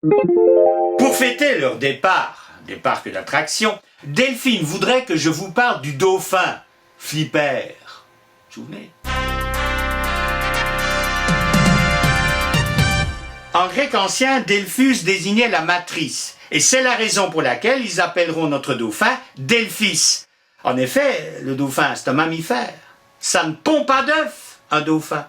Pour fêter leur départ des parcs d'attractions, Delphine voudrait que je vous parle du dauphin, Flipper. Vous vous souvenez? En grec ancien, Delphus désignait la matrice, et c'est la raison pour laquelle ils appelleront notre dauphin Delphis. En effet, le dauphin, c'est un mammifère. Ça ne pond pas d'œufs, un dauphin.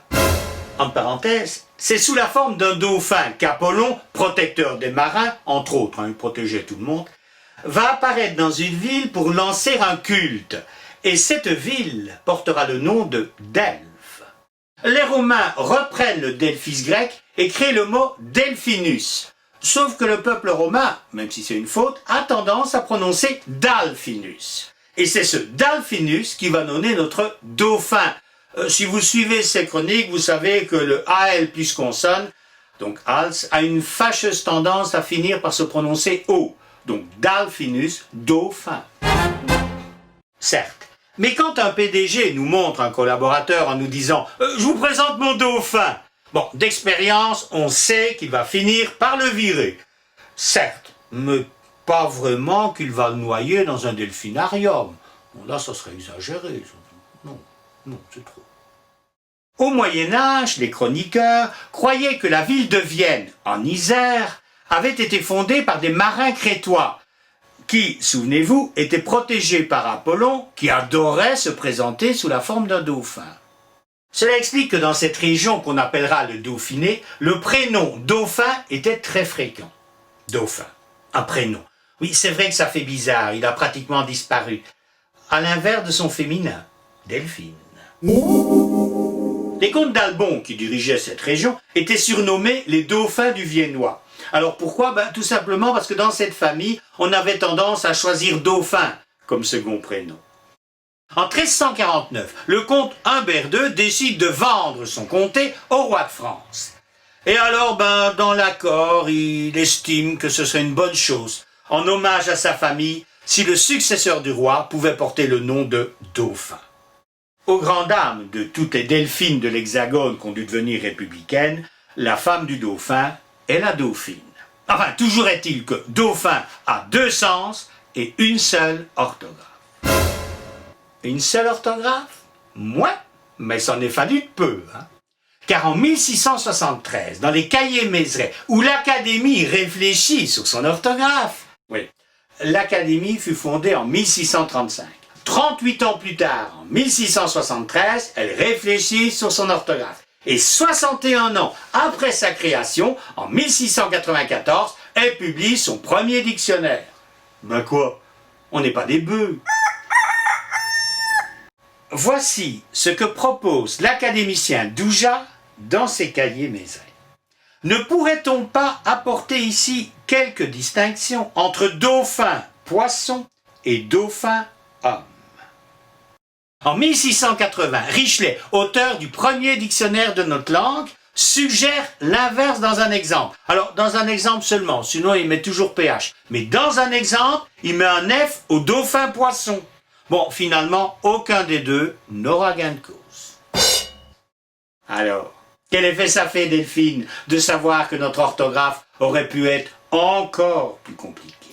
En parenthèse, c'est sous la forme d'un dauphin qu'Apollon, protecteur des marins, entre autres, il protégeait tout le monde, va apparaître dans une ville pour lancer un culte. Et cette ville portera le nom de Delphes. Les Romains reprennent le Delphis grec et créent le mot Delphinus. Sauf que le peuple romain, même si c'est une faute, a tendance à prononcer Dalphinus. Et c'est ce Dalphinus qui va donner notre dauphin. Si vous suivez ces chroniques, vous savez que le AL plus consonne, donc Hals, a une fâcheuse tendance à finir par se prononcer O. Donc Dalphinus, dauphin. Certes. Mais quand un PDG nous montre un collaborateur en nous disant « Je vous présente mon dauphin », bon, d'expérience, on sait qu'il va finir par le virer. Certes, mais pas vraiment qu'il va le noyer dans un delphinarium. Bon, là, ça serait exagéré. Non, c'est trop. Au Moyen-Âge, les chroniqueurs croyaient que la ville de Vienne, en Isère, avait été fondée par des marins crétois, qui, souvenez-vous, étaient protégés par Apollon, qui adorait se présenter sous la forme d'un dauphin. Cela explique que dans cette région qu'on appellera le Dauphiné, le prénom dauphin était très fréquent. Dauphin, un prénom. Oui, c'est vrai que ça fait bizarre, il a pratiquement disparu. À l'inverse de son féminin, Delphine. Les comtes d'Albon, qui dirigeaient cette région, étaient surnommés les dauphins du Viennois. Alors pourquoi? Tout simplement parce que dans cette famille, on avait tendance à choisir dauphin comme second prénom. En 1349, le comte Humbert II décide de vendre son comté au roi de France. Et alors, dans l'accord, il estime que ce serait une bonne chose, en hommage à sa famille, si le successeur du roi pouvait porter le nom de dauphin. Aux grandes dames de toutes les delphines de l'Hexagone qui ont dû devenir républicaines, la femme du dauphin est la dauphine. Enfin, toujours est-il que dauphin a deux sens et une seule orthographe. Une seule orthographe? Moins, mais c'en est fallu de peu. Car en 1673, dans les cahiers Mézeray, où l'Académie réfléchit sur son orthographe, oui, l'Académie fut fondée en 1635. 38 ans plus tard, en 1673, elle réfléchit sur son orthographe. Et 61 ans après sa création, en 1694, elle publie son premier dictionnaire. Ben quoi? On n'est pas des bœufs. Voici ce que propose l'académicien Douja dans ses cahiers Mézeray. Ne pourrait-on pas apporter ici quelques distinctions entre dauphin, poisson et dauphin, homme? En 1680, Richelet, auteur du premier dictionnaire de notre langue, suggère l'inverse dans un exemple. Alors, dans un exemple seulement, sinon il met toujours PH. Mais dans un exemple, il met un F au dauphin poisson. Bon, finalement, aucun des deux n'aura gain de cause. Alors, quel effet ça fait, Delphine, de savoir que notre orthographe aurait pu être encore plus compliquée?